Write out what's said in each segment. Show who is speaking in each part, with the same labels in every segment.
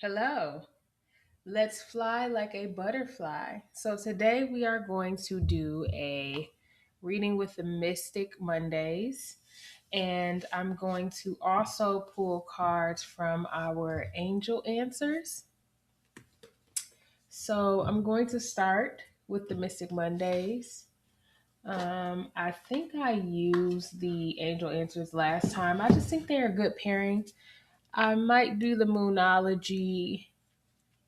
Speaker 1: Hello, let's fly like a butterfly. So, today we are going to do a reading with the Mystic Mondays, and I'm going to also pull cards from our angel answers. So, I'm going to start with the Mystic Mondays. I think I used the angel answers last time. I just think they're a good pairing. I might do the Moonology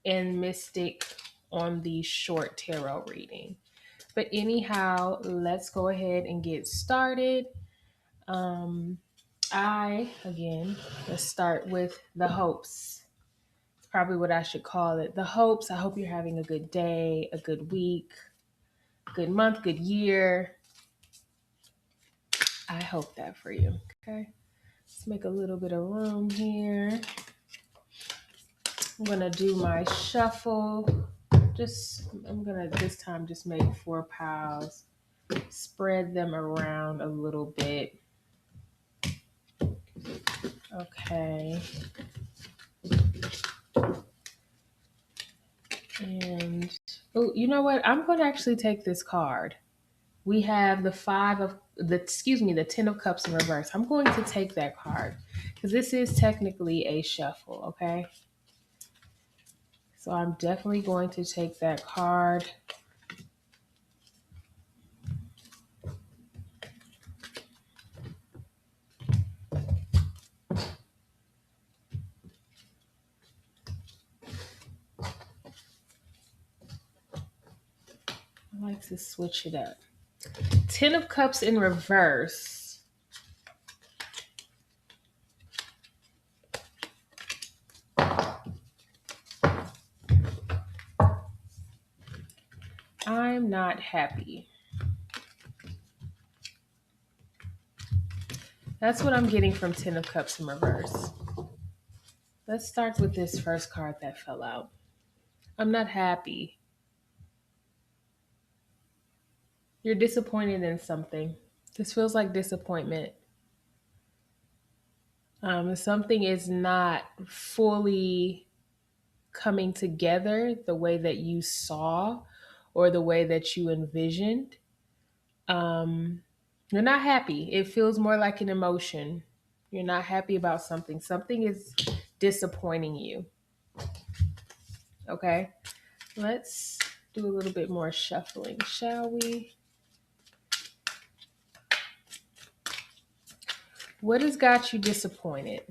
Speaker 1: and Mystic on the short tarot reading. But anyhow, let's go ahead and get started. Um, let's start with the hopes. It's probably what I should call it. The hopes. I hope you're having a good day, a good week, good month, good year. I hope that for you. Okay. Let's make a little bit of room here. I'm going to do my shuffle. I'm going to this time just make 4 piles, spread them around a little bit. Okay. And oh, you know what? I'm going to actually take this card. We have the 10 of cups in reverse. I'm going to take that card because this is technically a shuffle, okay? So I'm definitely going to take that card. I like to switch it up. 10 of cups in reverse. I'm not happy. That's what I'm getting from 10 of cups in reverse. Let's start with this first card that fell out. I'm not happy. You're disappointed in something. This feels like disappointment. Something is not fully coming together the way that you saw or the way that you envisioned. Um, you're not happy. It feels more like an emotion. You're not happy about something. Something is disappointing you. Okay. Let's do a little bit more shuffling, shall we? What has got you disappointed?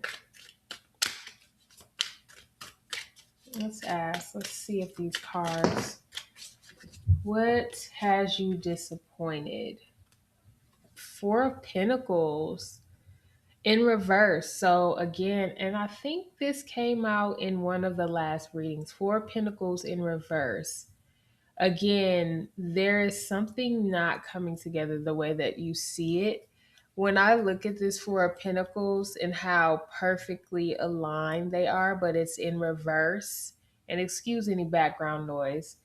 Speaker 1: Let's ask. Let's see if these cards. What has you disappointed? Four of Pentacles in reverse. So again, and I think this came out in one of the last readings. Four of Pentacles in reverse. Again, there is something not coming together the way that you see it. When I look at this Four of Pentacles and how perfectly aligned they are, but it's in reverse, and excuse any background noise,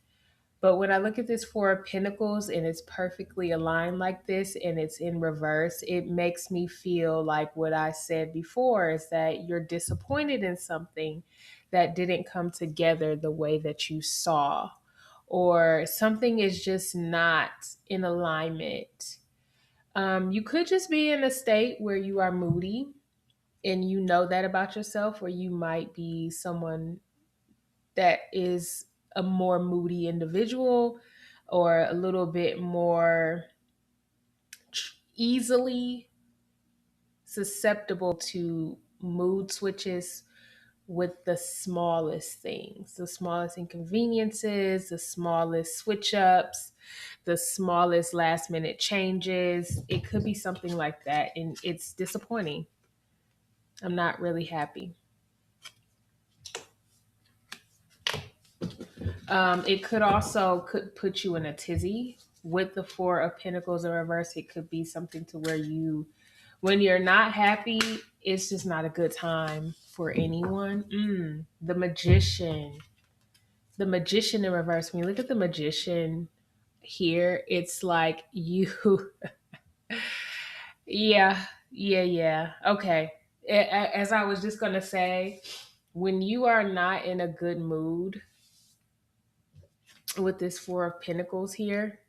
Speaker 1: but when I look at this Four of Pentacles and it's perfectly aligned like this and it's in reverse, it makes me feel like what I said before is that you're disappointed in something that didn't come together the way that you saw, or something is just not in alignment. You could just be in a state where you are moody and you know that about yourself, or you might be someone that is a more moody individual or a little bit more easily susceptible to mood switches with the smallest things, the smallest inconveniences, the smallest switch ups, the smallest last minute changes. It could be something like that. And it's disappointing. I'm not really happy. It could also could put you in a tizzy with the Four of Pentacles in reverse. It could be something to where when you're not happy, it's just not a good time for anyone. The Magician in reverse. When you look at the Magician here, it's like you, yeah, yeah, yeah. Okay. As I was just gonna say, When you are not in a good mood with this Four of Pentacles here,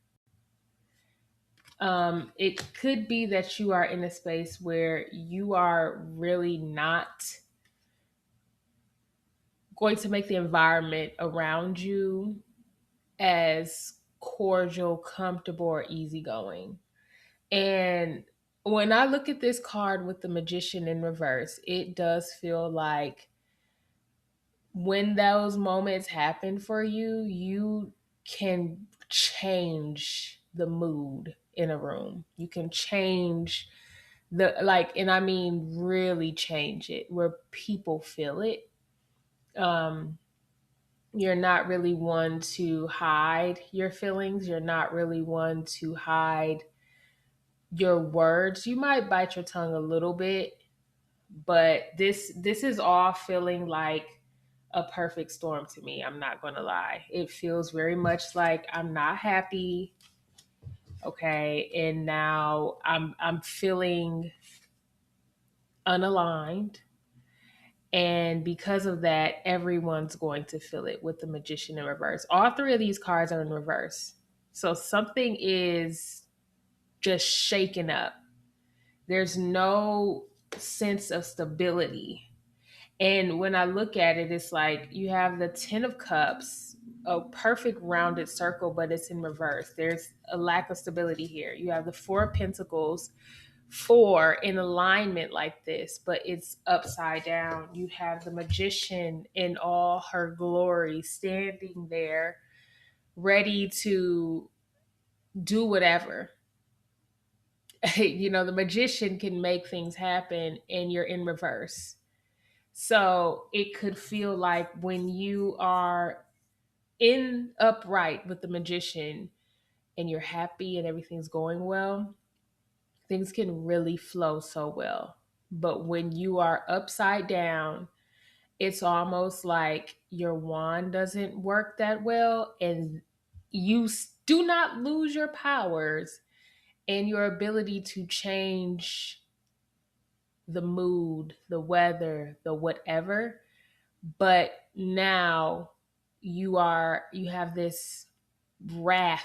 Speaker 1: it could be that you are in a space where you are really not going to make the environment around you as cordial, comfortable, or easygoing. And when I look at this card with the Magician in reverse, it does feel like when those moments happen for you, you can change the mood in a room. You can change the, like, and I mean really change it where people feel it. Um, you're not really one to hide your feelings. You're not really one to hide your words. You might bite your tongue a little bit, but this is all feeling like a perfect storm to me. I'm not going to lie. It feels very much like I'm not happy, okay? And now I'm feeling unaligned, and because of that, everyone's going to feel it with the Magician in reverse. All three of these cards are in reverse. So something is just shaken up. There's no sense of stability. And when I look at it, it's like you have the Ten of Cups, a perfect rounded circle, but it's in reverse. There's a lack of stability here. You have the Four of Pentacles, four in alignment like this, but it's upside down. You have the Magician in all her glory standing there, ready to do whatever. The Magician can make things happen, and you're in reverse. So it could feel like when you are in upright with the Magician and you're happy and everything's going well, things can really flow so well. But when you are upside down, it's almost like your wand doesn't work that well, and you do not lose your powers and your ability to change the mood, the weather, the whatever. But now you have this wrath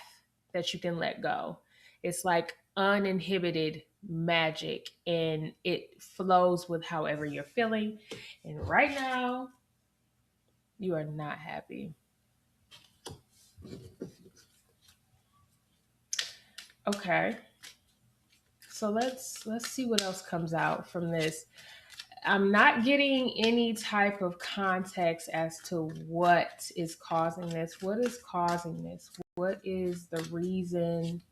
Speaker 1: that you can let go. It's like uninhibited magic, and it flows with however you're feeling. And right now, you are not happy. Okay. So let's see what else comes out from this. I'm not getting any type of context as to what is causing this. What is causing this? What is the reason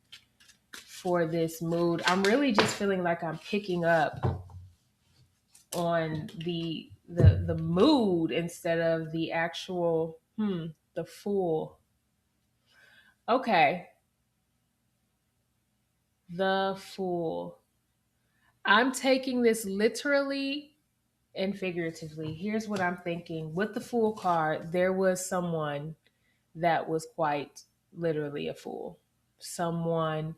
Speaker 1: for this mood? I'm really just feeling like I'm picking up on the mood instead of the actual the Fool. Okay, the Fool. I'm taking this literally and figuratively. Here's what I'm thinking. With the Fool card, there was someone that was quite literally a fool. Someone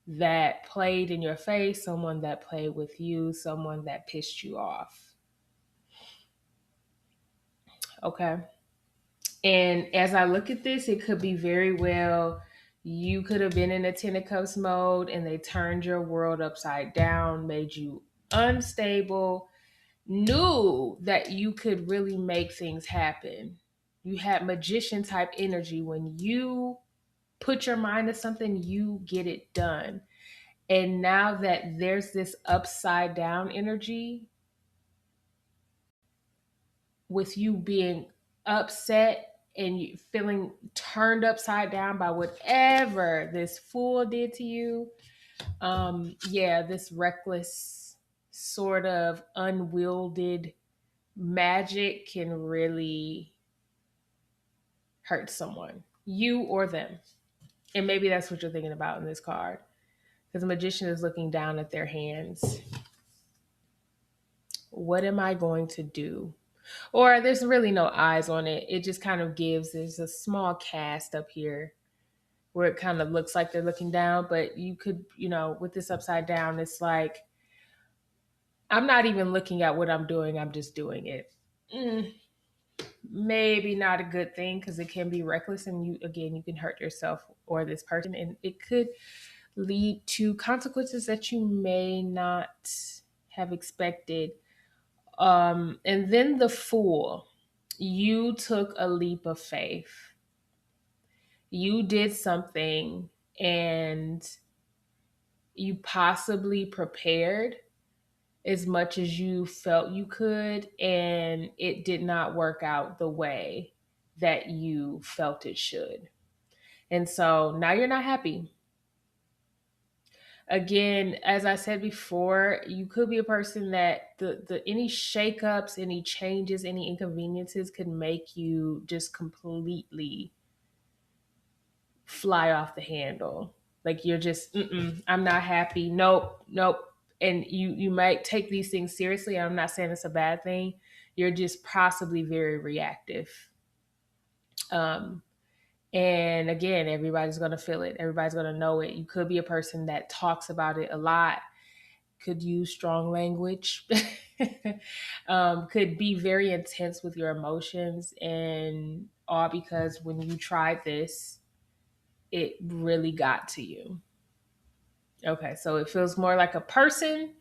Speaker 1: that played in your face, someone that played with you, someone that pissed you off. Okay. And as I look at this, it could be very well you could have been in a Ten of Cups mode and they turned your world upside down, made you unstable, knew that you could really make things happen. You had magician type energy. When you put your mind to something, you get it done. And now that there's this upside down energy with you being upset and you feeling turned upside down by whatever this Fool did to you, yeah, this reckless sort of unwielded magic can really hurt someone, you or them. And maybe that's what you're thinking about in this card, because the Magician is looking down at their hands. What am I going to do? Or there's really no eyes on it. It just kind of gives, there's a small cast up here where it kind of looks like they're looking down, but you could, with this upside down, it's like, I'm not even looking at what I'm doing, I'm just doing it. mm, maybe not a good thing because it can be reckless and you can hurt yourself or this person and it could lead to consequences that you may not have expected. And then the fool, you took a leap of faith. You did something and you possibly prepared as much as you felt you could, and it did not work out the way that you felt it should. And so now you're not happy. Again, as I said before, you could be a person that the any shakeups, any changes, any inconveniences could make you just completely fly off the handle. Like you're just, I'm not happy. Nope, nope. And you might take these things seriously. I'm not saying it's a bad thing. You're just possibly very reactive. Um, and again, everybody's gonna feel it. Everybody's gonna know it. You could be a person that talks about it a lot. Could use strong language. Could be very intense with your emotions, and all because when you tried this, it really got to you. Okay, so it feels more like a person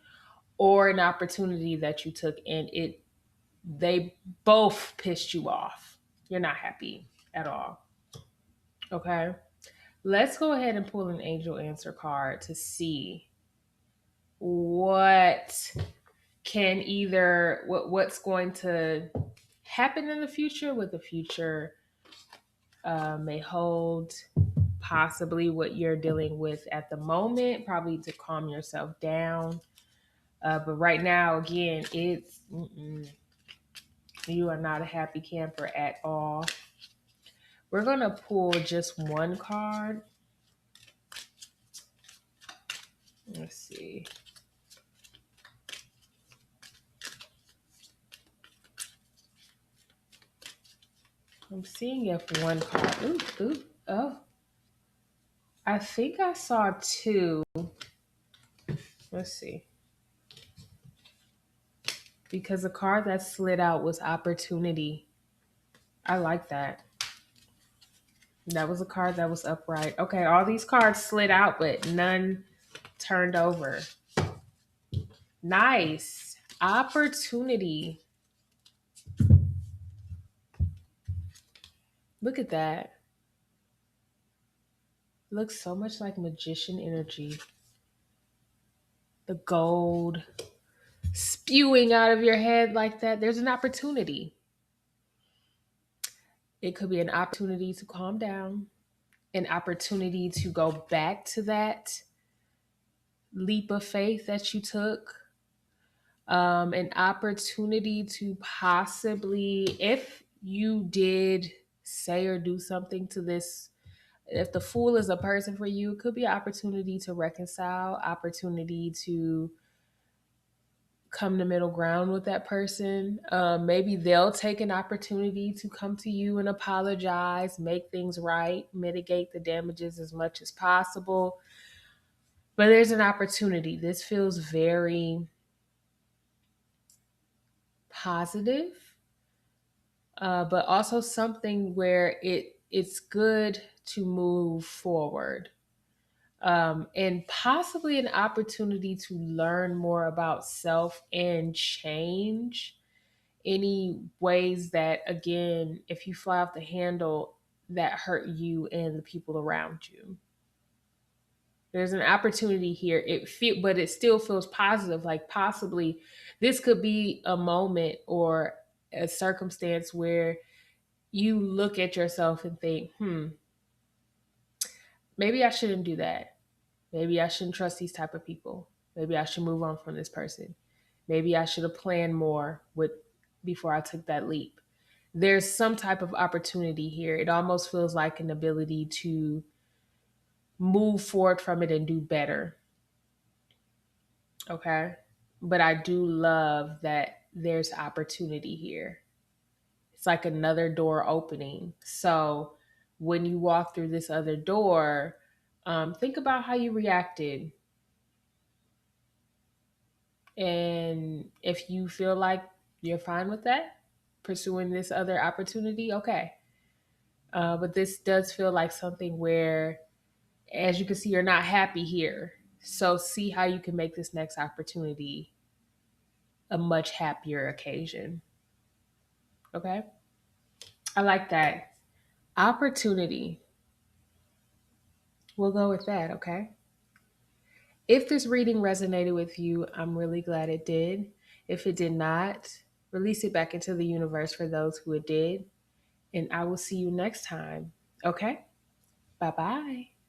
Speaker 1: or an opportunity that you took and it they both pissed you off. You're not happy at all. Okay. Let's go ahead and pull an angel answer card to see what what's going to happen in the future, what the future may hold, possibly what you're dealing with at the moment, probably to calm yourself down. But right now, again, you are not a happy camper at all. We're going to pull just one card. Let's see. I'm seeing if one card. Oh. I think I saw two. Let's see. Because the card that slid out was opportunity. I like that. That was a card that was upright. Okay, all these cards slid out, but none turned over. Nice. Opportunity. Look at that. Looks so much like magician energy. The gold spewing out of your head like that. There's an opportunity. It could be an opportunity to calm down, an opportunity to go back to that leap of faith that you took, an opportunity to possibly, if you did say or do something to this, if the fool is a person for you, it could be an opportunity to reconcile, opportunity to come to middle ground with that person. Maybe they'll take an opportunity to come to you and apologize, make things right, mitigate the damages as much as possible. But there's an opportunity. This feels very positive, but also something where it's good to move forward. And possibly an opportunity to learn more about self and change any ways that, again, if you fly off the handle, that hurt you and the people around you. There's an opportunity here. But it still feels positive. Like possibly this could be a moment or a circumstance where you look at yourself and think, maybe I shouldn't do that. Maybe I shouldn't trust these type of people. Maybe I should move on from this person. Maybe I should have planned more with before I took that leap. There's some type of opportunity here. It almost feels like an ability to move forward from it and do better. Okay. But I do love that there's opportunity here. It's like another door opening. So when you walk through this other door, think about how you reacted. And if you feel like you're fine with that, pursuing this other opportunity, okay. But this does feel like something where, as you can see, you're not happy here. So see how you can make this next opportunity a much happier occasion. Okay. I like that. Opportunity. We'll go with that. Okay. If this reading resonated with you, I'm really glad it did. If it did not, release it back into the universe for those who it did. And I will see you next time. Okay. Bye bye.